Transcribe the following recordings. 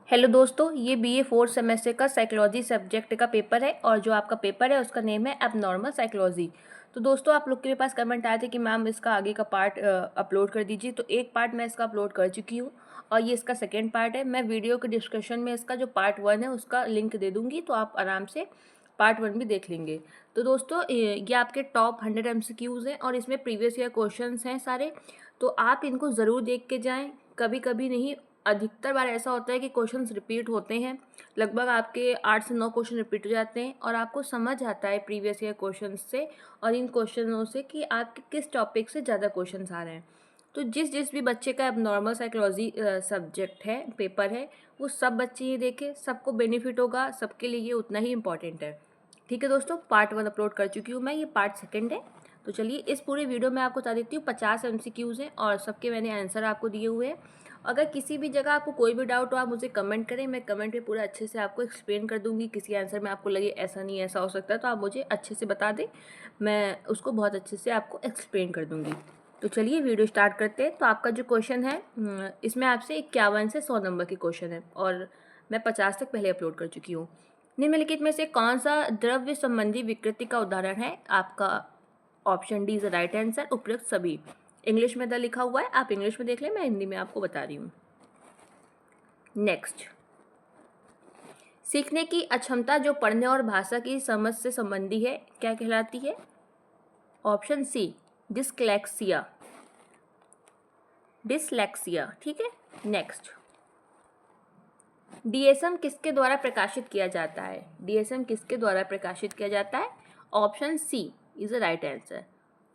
Hello दोस्तों, ये BA fourth semester का साइकोलॉजी सब्जेक्ट का पेपर है और जो आपका पेपर है उसका नेम है एबनॉर्मल साइकोलॉजी। तो दोस्तों, आप लोग के पास कमेंट आए थे कि मैम इसका आगे का पार्ट अपलोड कर दीजिए। तो एक पार्ट मैं इसका अपलोड कर चुकी हूँ और ये इसका सेकेंड पार्ट है। मैं वीडियो के डिस्क्रिप्शन में इसका जो पार्ट 1 है उसका लिंक दे दूँगी, तो आप आराम से पार्ट 1 भी देख लेंगे। तो दोस्तों, ये आपके टॉप 100 MCQs हैं और इसमें प्रीवियस ईयर क्वेश्चंस हैं सारे, तो आप इनको ज़रूर देख के जाएँ। कभी कभी नहीं, अधिकतर बार ऐसा होता है कि क्वेश्चंस रिपीट होते हैं। लगभग आपके 8 से 9 क्वेश्चन रिपीट हो जाते हैं और आपको समझ आता है प्रीवियस ईयर क्वेश्चंस से और इन क्वेश्चनों से कि आपके किस टॉपिक से ज़्यादा क्वेश्चंस आ रहे हैं। तो जिस जिस भी बच्चे का अब नॉर्मल साइकोलॉजी सब्जेक्ट है, पेपर है, वो सब बच्चे ये देखें, सबको बेनिफिट होगा, सबके लिए ये उतना ही इम्पॉर्टेंट है। ठीक है दोस्तों, पार्ट 1 अपलोड कर चुकी हूँ मैं, ये पार्ट 2 है। तो चलिए, इस पूरे वीडियो में आपको बता देती हूँ 50 MCQs हैं और सबके मैंने आंसर आपको दिए हुए हैं। अगर किसी भी जगह आपको कोई भी डाउट हो, आप मुझे कमेंट करें, मैं कमेंट पे पूरा अच्छे से आपको एक्सप्लेन कर दूंगी। किसी आंसर में आपको लगे ऐसा नहीं ऐसा हो सकता है, तो आप मुझे अच्छे से बता दें, मैं उसको बहुत अच्छे से आपको एक्सप्लेन कर दूंगी। तो चलिए वीडियो स्टार्ट करते हैं। तो आपका जो क्वेश्चन है, इसमें आपसे 51 से 100 नंबर के क्वेश्चन है और मैं 50 तक पहले अपलोड कर चुकी हूँ। निम्नलिखित में से कौन सा द्रव्य संबंधी विकृति का उदाहरण है? आपका option D is right answer, उपयुक्त सभी। इंग्लिश में द लिखा हुआ है, आप इंग्लिश में देख लें, मैं हिंदी में आपको बता रही हूँ। नेक्स्ट, सीखने की अक्षमता जो पढ़ने और भाषा की समझ से संबंधी है, क्या कहलाती है? ऑप्शन सी डिस्लेक्सिया। डिसलेक्सिया, ठीक है। नेक्स्ट, डीएसएम किसके द्वारा प्रकाशित किया जाता है? डीएसएम किसके द्वारा प्रकाशित किया जाता है? Option C is the right answer.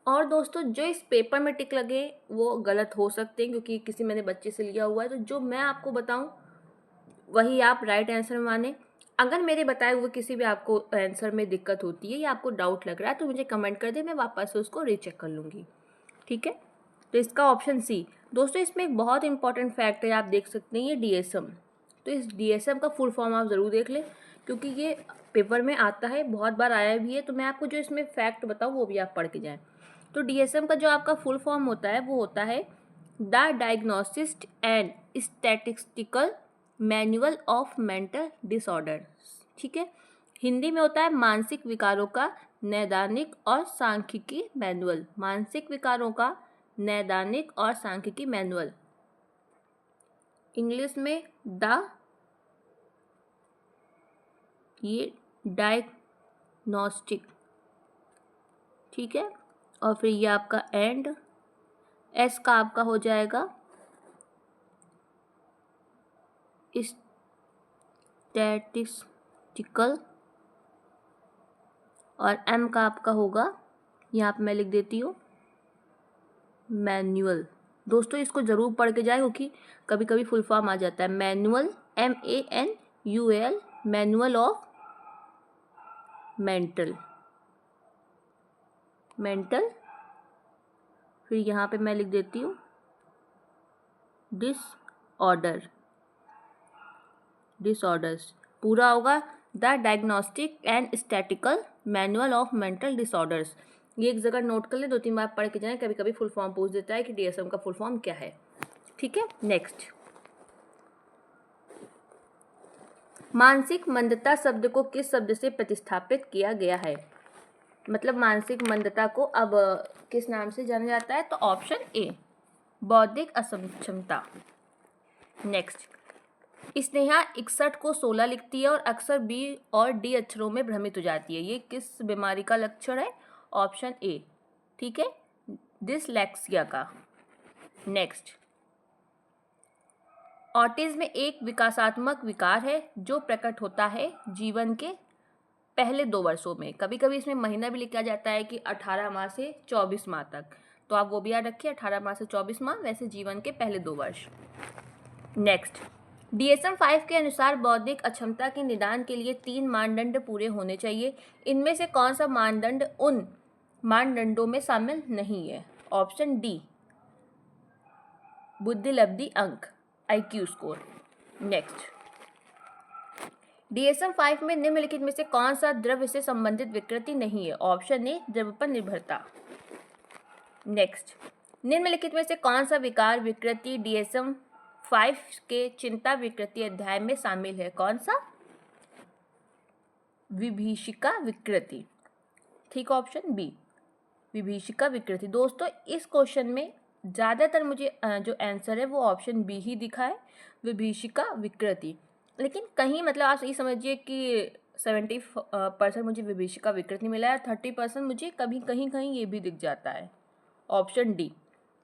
और दोस्तों, जो इस पेपर में टिक लगे वो गलत हो सकते हैं क्योंकि किसी मैंने बच्चे से लिया हुआ है, तो जो मैं आपको बताऊं वही आप राइट आंसर माने। अगर मेरे बताए हुए किसी भी आपको आंसर में दिक्कत होती है या आपको डाउट लग रहा है तो मुझे कमेंट कर दे, मैं वापस से उसको रीचेक कर लूँगी। ठीक है, तो इसका ऑप्शन सी। दोस्तों, इसमें एक बहुत इंपॉर्टेंट फैक्ट है, आप देख सकते हैं, ये डीएसएम। तो इस डीएसएम का फुल फॉर्म आप ज़रूर देख लें क्योंकि ये पेपर में आता है, बहुत बार आया भी है। तो मैं आपको जो इसमें फैक्ट बताऊँ वो भी आप पढ़ के जाएँ। तो डीएसएम का जो आपका फुल फॉर्म होता है वो होता है the diagnosis and statistical manual of mental disorder. ठीक है, हिंदी में होता है मानसिक विकारों का नैदानिक और सांख्यिकी मैनुअल। मानसिक विकारों का नैदानिक और सांख्यिकी मैनुअल। इंग्लिश में द, ये डायग्नोस्टिक, ठीक है। और फिर ये आपका एंड, एस का आपका हो जाएगा स्टैटिस्टिकल और एम का आपका होगा, यहाँ पे मैं लिख देती हूँ, मैनुअल। दोस्तों, इसको ज़रूर पढ़ के जाए क्योंकि कभी कभी फुल फॉर्म आ जाता है। Manual, MANUAL, manual of mental फिर यहाँ पे मैं लिख देती हूँ डिसऑर्डर्स। पूरा होगा the diagnostic and statistical manual of mental disorders. ये एक जगह नोट कर ले, 2-3 बार पढ़ के जाएं, कभी कभी फुल फॉर्म पूछ देता है कि डीएसएम का फुल फॉर्म क्या है। ठीक है। नेक्स्ट, मानसिक मंदता शब्द को किस शब्द से प्रतिस्थापित किया गया है? मतलब मानसिक मंदता को अब किस नाम से जाना जाता है? तो ऑप्शन ए बौद्धिक अक्षमता। नेक्स्ट, स्नेहा 61 को 16 लिखती है और अक्सर बी और डी अक्षरों में भ्रमित हो जाती है, ये किस बीमारी का लक्षण है? ऑप्शन ए, ठीक है, डिसलेक्सिया का। नेक्स्ट, ऑटिज्म एक विकासात्मक विकार है जो प्रकट होता है जीवन के पहले 2 वर्षों में। कभी कभी इसमें महीना भी लिखा जाता है कि 18 माह से 24 माह तक, तो आप वो भी याद रखिए, 18 माह से 24 माह, वैसे जीवन के पहले 2 वर्ष। नेक्स्ट, DSM-5 के अनुसार बौद्धिक अक्षमता के निदान के लिए 3 मानदंड पूरे होने चाहिए। इनमें से कौन सा मानदंड उन मानदंडों में शामिल नहीं है? ऑप्शन डी बुद्धिलब्धि अंक, IQ स्कोर। नेक्स्ट, DSM-5 में निम्नलिखित में से कौन सा द्रव्य से संबंधित विकृति नहीं है? ऑप्शन ए द्रव्य पर निर्भरता। नेक्स्ट, निम्नलिखित में से कौन सा विकार विकृति DSM 5 के चिंता विकृति अध्याय में शामिल है? कौन सा? विभीषिका विकृति। ठीक, ऑप्शन बी, विभीषिका विकृति। दोस्तों इस क्वेश्चन में ज़्यादातर मुझे जो आंसर है वो ऑप्शन बी ही दिखा है, विभीषिका विकृति। लेकिन कहीं मतलब आप ये समझिए कि 70% मुझे विभीषिका विकृति मिला है, 30% मुझे कभी कहीं कहीं ये भी दिख जाता है, ऑप्शन डी।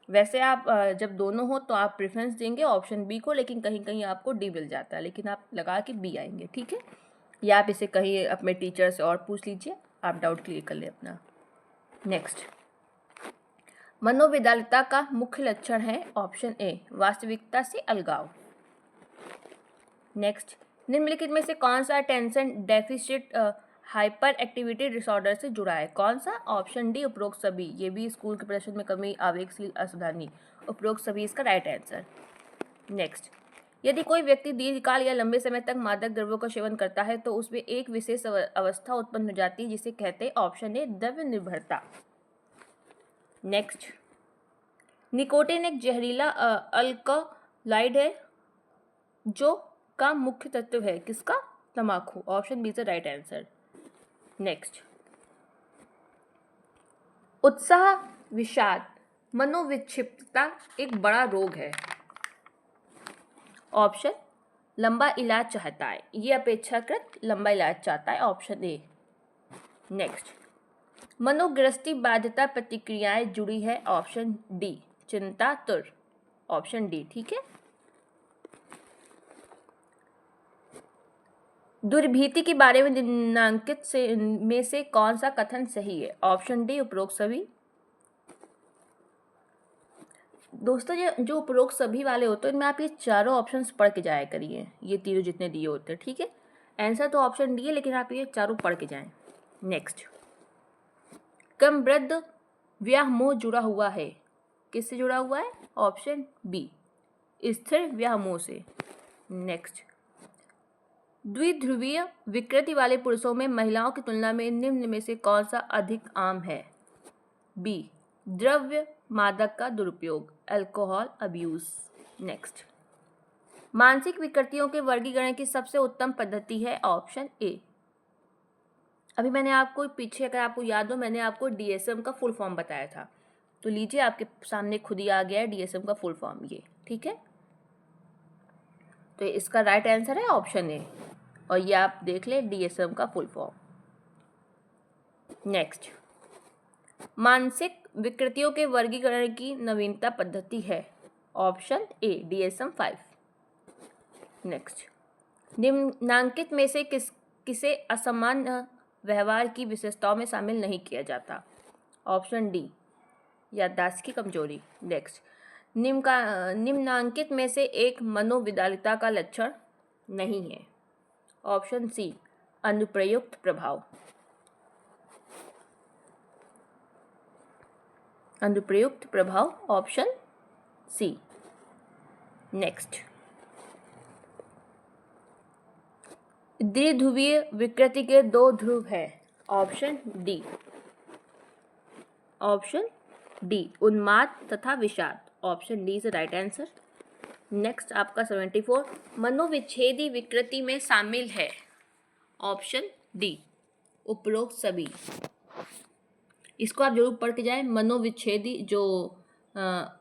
वैसे आप जब दोनों हो तो आप प्रेफरेंस देंगे ऑप्शन बी को, लेकिन कहीं कहीं आपको डी मिल जाता है, लेकिन आप लगा के बी आएंगे। ठीक है, या आप इसे कहीं अपने टीचर से और पूछ लीजिए, आप डाउट क्लियर कर ले अपना। नेक्स्ट, मनोविदालता का मुख्य लक्षण है? ऑप्शन ए, वास्तविकता से अलगाव। नेक्स्ट, निम्नलिखित में से कौन सा attention deficit hyper activity disorder से जुड़ा है? कौन सा? ऑप्शन डी, उपरोक्त सभी। ये भी स्कूल के प्रश्न में कमी, आवेगशील, असावधानी, उपरोक्त सभी इसका राइट आंसर। नेक्स्ट, यदि कोई व्यक्ति दीर्घकाल या लंबे समय तक मादक द्रव्यों का सेवन करता है तो उसमें एक विशेष अवस्था उत्पन्न हो जाती है जिसे कहते हैं, ऑप्शन ए, द्रव्य निर्भरता। नेक्स्ट, निकोटिन एक जहरीला अल्कलॉइड है जो का मुख्य तत्व है किसका? तंबाकू। Option B is the right answer. Next, उत्साह, विषाद, मनोविक्षिप्तता एक बड़ा रोग है? ऑप्शन, लंबा इलाज चाहता है, ये अपेक्षाकृत लंबा इलाज चाहता है, ऑप्शन ए। नेक्स्ट, मनोग्रस्ती बाध्यता प्रतिक्रियाएं जुड़ी है? ऑप्शन डी, चिंता, तुर, ऑप्शन डी। ठीक है, दुर्भीति के बारे में निम्नांकित में से कौन सा कथन सही है? ऑप्शन डी, उपरोक्त सभी। दोस्तों जो उपरोक्त सभी वाले होते हैं इनमें आप ये चारों ऑप्शंस पढ़ के जाया करिए, ये तीनों जितने दिए होते हैं। ठीक है, आंसर तो ऑप्शन डी है, लेकिन आप ये चारों पढ़ के जाएं। नेक्स्ट, क्रमबद्ध व्यामोह जुड़ा हुआ है? किससे जुड़ा हुआ है? ऑप्शन बी, स्थिर व्यामोह से। नेक्स्ट, द्विध्रुवीय विकृति वाले पुरुषों में महिलाओं की तुलना में निम्न में से कौन सा अधिक आम है? बी, द्रव्य मादक का दुरुपयोग, अल्कोहल अब्यूज। नेक्स्ट, मानसिक विकृतियों के वर्गीकरण की सबसे उत्तम पद्धति है? Option A. अभी मैंने आपको पीछे, अगर आपको याद हो, मैंने आपको डीएसएम का फुल फॉर्म बताया था, तो लीजिए आपके सामने खुद ही आ गया है डीएसएम का फुल फॉर्म ये। ठीक है, तो इसका राइट आंसर है ऑप्शन ए, और ये आप देख ले डीएसएम का फुल फॉर्म। नेक्स्ट, मानसिक विकृतियों के वर्गीकरण की नवीनता पद्धति है? Option A, DSM 5। नेक्स्ट, निम्नांकित में से किसे असामान्य व्यवहार की विशेषताओं में शामिल नहीं किया जाता? ऑप्शन डी, याददाश्त की कमजोरी। नेक्स्ट, निम्नांकित में से एक मनोविदालिता का लक्षण नहीं है? ऑप्शन सी, अनुप्रयुक्त प्रभाव। अनुप्रयुक्त प्रभाव, ऑप्शन सी। नेक्स्ट, द्विध्रुवीय विकृति के 2 ध्रुव है? Option D. ऑप्शन डी, उन्माद तथा विषाद, option D is right answer. Next, आपका 74, मनोविच्छेदी विकृति में शामिल है? ऑप्शन डी, उपरोक्त सभी। इसको आप जरूर पढ़ के जाएं। मनोविच्छेदी जो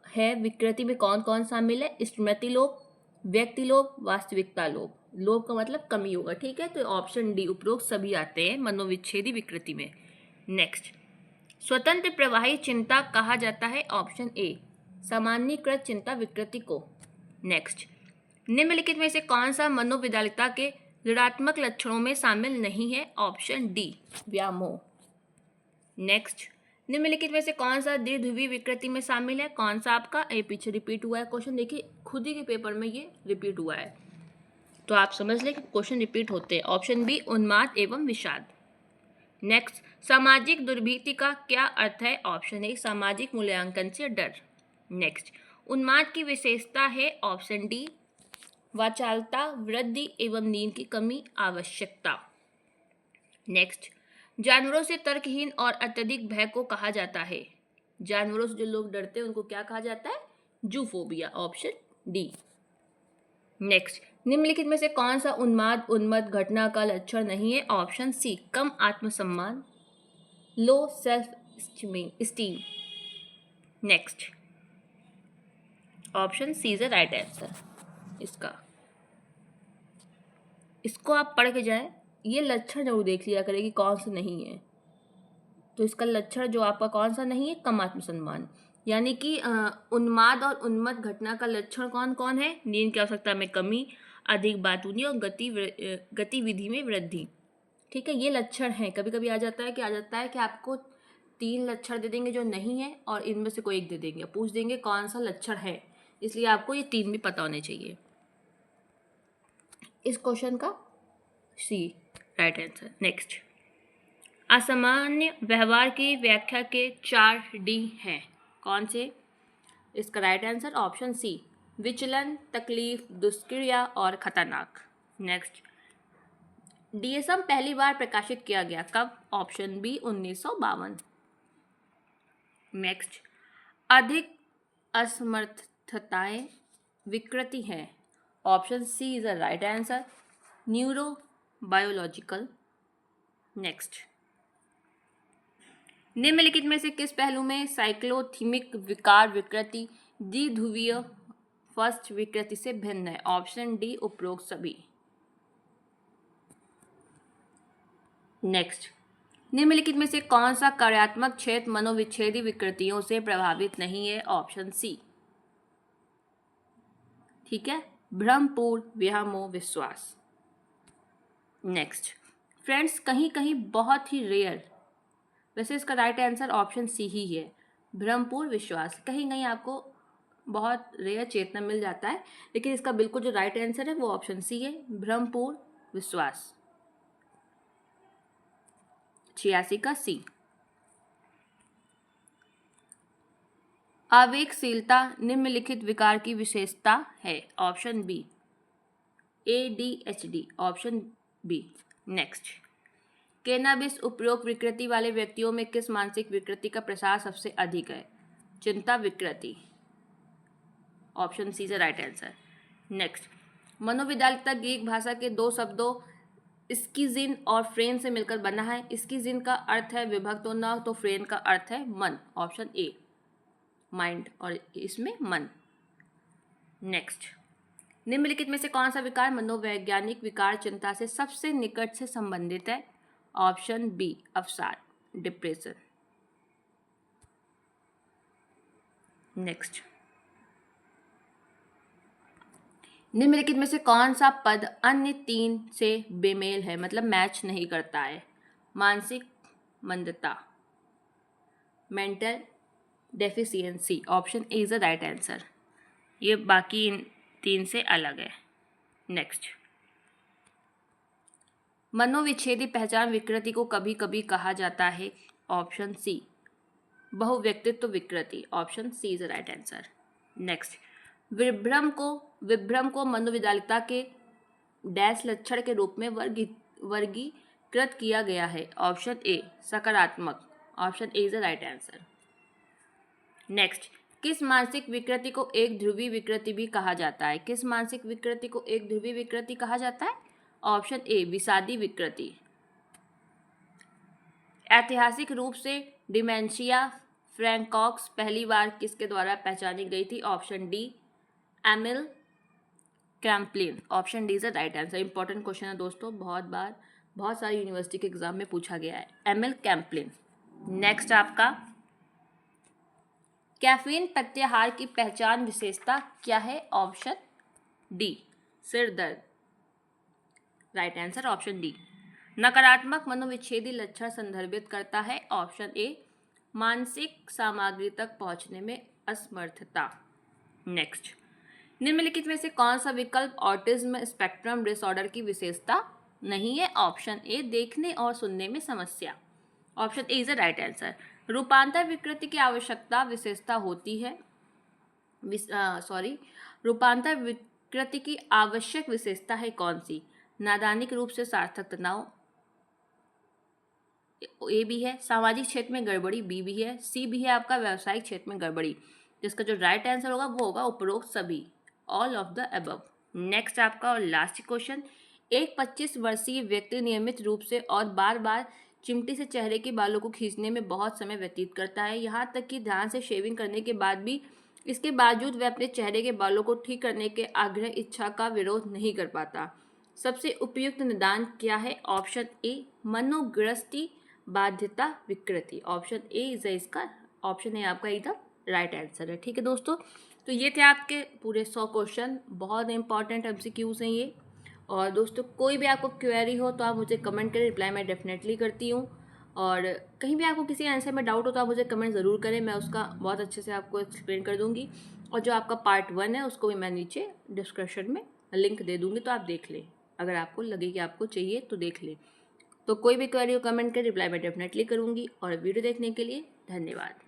है विकृति में कौन कौन शामिल है? स्मृति लोप, व्यक्ति लोप, वास्तविकता लोप। लोप का मतलब कमी होगा। ठीक है, तो ऑप्शन डी, उपरोक्त सभी आते हैं मनोविच्छेदी विकृति में। नेक्स्ट, स्वतंत्र प्रवाही चिंता कहा जाता है? ऑप्शन ए, सामान्यीकृत चिंता विकृति को। नेक्स्ट, निम्नलिखित में से कौन सा मनोविदालिता के ऋणात्मक लक्षणों में शामिल नहीं है? Option D, व्यामोह। नेक्स्ट, निम्नलिखित में से कौन सा द्विध्रुवीय विकृति में शामिल है? कौन सा आपका? ये पीछे रिपीट हुआ है क्वेश्चन, देखिए खुद ही के पेपर में ये रिपीट हुआ है, तो आप समझ लें कि क्वेश्चन रिपीट होते हैं। ऑप्शन बी, उन्माद एवं विषाद। नेक्स्ट, सामाजिक दुर्भीति का क्या अर्थ है? ऑप्शन ए, सामाजिक मूल्यांकन से डर। नेक्स्ट, उन्माद की विशेषता है? ऑप्शन डी, वाचालता, वृद्धि एवं नींद की कमी, आवश्यकता। नेक्स्ट, जानवरों से तर्कहीन और अत्यधिक भय को कहा जाता है? जानवरों से जो लोग डरते हैं उनको क्या कहा जाता है? Zoophobia, option D. नेक्स्ट, निम्नलिखित में से कौन सा उन्माद उन्मत्त घटना का लक्षण नहीं है? ऑप्शन सी, कम आत्मसम्मान, low self esteem. Next, option C is the right answer इसका। इसको आप पढ़ के जाएं, ये लक्षण जरूर देख लिया करें कि कौन सा नहीं है। तो इसका लक्षण जो आपका कौन सा नहीं है? कम आत्मसम्मान। यानी कि उन्माद और उन्मत्त घटना का लक्षण कौन कौन है? नींद की आवश्यकता में कमी, अधिक बातूनी और गतिविधि में वृद्धि। ठीक है, ये लक्षण है। कभी कभी आ जाता है कि आपको 3 लक्षण दे देंगे जो नहीं है और इनमें से कोई एक दे देंगे, पूछ देंगे कौन सा लक्षण है, इसलिए आपको ये 3 भी पता होने चाहिए। इस क्वेश्चन का सी राइट आंसर। नेक्स्ट, असामान्य व्यवहार की व्याख्या के 4 डी हैं, कौन से? इसका राइट आंसर ऑप्शन सी, विचलन, तकलीफ, दुष्क्रिया और खतरनाक। नेक्स्ट, डीएसएम पहली बार प्रकाशित किया गया कब? Option B, 1952। नेक्स्ट, अधिक असमर्थताएं विकृति है, option C is the right answer, neuro biological. Next, निम्नलिखित में से किस पहलू में साइक्लोथीमिक विकार विकृति द्विध्रुवीय फर्स्ट विकृति से भिन्न है? ऑप्शन डी, उपरोक्त सभी। नेक्स्ट, निम्नलिखित में से कौन सा कार्यात्मक क्षेत्र मनोविच्छेदी विकृतियों से प्रभावित नहीं है? Option C. ठीक है, भ्रमपूर्ण व्यामोह विश्वास। नेक्स्ट, फ्रेंड्स, कहीं कहीं बहुत ही रेयर, वैसे इसका राइट आंसर ऑप्शन सी ही है, भ्रमपूर्ण विश्वास। कहीं कहीं आपको बहुत रेयर चेतना मिल जाता है, लेकिन इसका बिल्कुल जो राइट आंसर है वो ऑप्शन सी है, भ्रमपूर्ण विश्वास। 86 का सी। आवेगशीलता निम्नलिखित विकार की विशेषता है, option B, ADHD, option B. Next, cannabis उपयोग विकृति वाले व्यक्तियों में किस मानसिक विकृति का प्रसार सबसे अधिक है? चिंता विकृति, option C is right answer. Next, मनोविद्यालयता ग्रीक भाषा के 2 शब्दों स्कीजिन और फ्रेन से मिलकर बना है। स्कीजिन का अर्थ है विभक्त होना, तो फ्रेन का अर्थ है मन, ऑप्शन ए, माइंड, और इसमें मन। नेक्स्ट, निम्नलिखित में से कौन सा विकार मनोवैज्ञानिक विकार चिंता से सबसे निकट से संबंधित है? ऑप्शन बी, अवसाद, डिप्रेशन। नेक्स्ट, निम्नलिखित में से कौन सा पद अन्य 3 से बेमेल है, मतलब मैच नहीं करता है? मानसिक मंदता, mental deficiency, option A is the right answer. ये बाकी इन 3 से अलग है। नेक्स्ट, मनोविच्छेदी पहचान विकृति को कभी कभी कहा जाता है, ऑप्शन सी, बहुव्यक्तित्व विकृति, option C is the right answer. Next, विभ्रम को मनोविद्यालयता के डैश लक्षण के रूप में वर्गीकृत किया गया है, ऑप्शन ए, सकारात्मक, option A is the right answer. Next, किस मानसिक विकृति को एक ध्रुवी विकृति भी कहा जाता है? किस मानसिक विकृति को एक ध्रुवी विकृति कहा जाता है? ऑप्शन ए, विषादी विकृति। ऐतिहासिक रूप से डिमेंशिया फ्रैंकॉक्स पहली बार किसके द्वारा पहचानी गई थी? Option D, Emil Kraepelin, option D is the right answer. Important question है दोस्तों, बहुत सारी यूनिवर्सिटी के एग्जाम में पूछा गया है, एमिल कैम्पलिन। नेक्स्ट, आपका कैफीन प्रत्याहार की पहचान विशेषता क्या है? ऑप्शन डी, सिर दर्द, राइट आंसर ऑप्शन डी। नकारात्मक मनोविच्छेदी लक्षण संदर्भित करता है, ऑप्शन ए, मानसिक सामग्री तक पहुंचने में असमर्थता। नेक्स्ट, निम्नलिखित में से कौन सा विकल्प ऑटिज्म स्पेक्ट्रम डिसऑर्डर की विशेषता नहीं है? ऑप्शन ए, देखने और सुनने में समस्या, option A is the right answer. रूपांतर विकृति की आवश्यकता विशेषता होती है, रूपांतर विकृति की आवश्यक विशेषता है कौन सी? नादानिक रूप से सार्थक तनाव, ए भी है, सामाजिक क्षेत्र में गड़बड़ी, बी भी है, सी भी है आपका व्यावसायिक क्षेत्र में गड़बड़ी। जिसका जो राइट आंसर होगा वो होगा उपरोक्त सभी, all of the above. Next आपका और लास्ट क्वेश्चन, एक 25 वर्षीय व्यक्ति नियमित रूप से और बार बार चिमटी से चेहरे के बालों को खींचने में बहुत समय व्यतीत करता है, यहाँ तक कि ध्यान से शेविंग करने के बाद भी इसके बावजूद वह अपने चेहरे के बालों को ठीक करने के आग्रह इच्छा का विरोध नहीं कर पाता। सबसे उपयुक्त निदान क्या है? ऑप्शन ए मनोग्रस्ति बाध्यता विकृति। ऑप्शन ए इज इसका ऑप्शन ए आपका एकदम राइट आंसर है। ठीक है दोस्तों, तो ये थे आपके पूरे 100 क्वेश्चन, बहुत इंपॉर्टेंट एमसीक्यूज हैं ये। और दोस्तों कोई भी आपको क्वेरी हो तो आप मुझे कमेंट करें, रिप्लाई मैं डेफिनेटली करती हूँ। और कहीं भी आपको किसी आंसर में डाउट हो तो आप मुझे कमेंट ज़रूर करें, मैं उसका बहुत अच्छे से आपको एक्सप्लेन कर दूँगी। और जो आपका पार्ट 1 है उसको भी मैं नीचे डिस्क्रिप्शन में लिंक दे दूँगी, तो आप देख लें, अगर आपको लगे कि आपको चाहिए तो देख लें। तो कोई भी क्वेरी हो कमेंट करें, रिप्लाई मैं डेफिनेटली करूँगी। और वीडियो देखने के लिए धन्यवाद।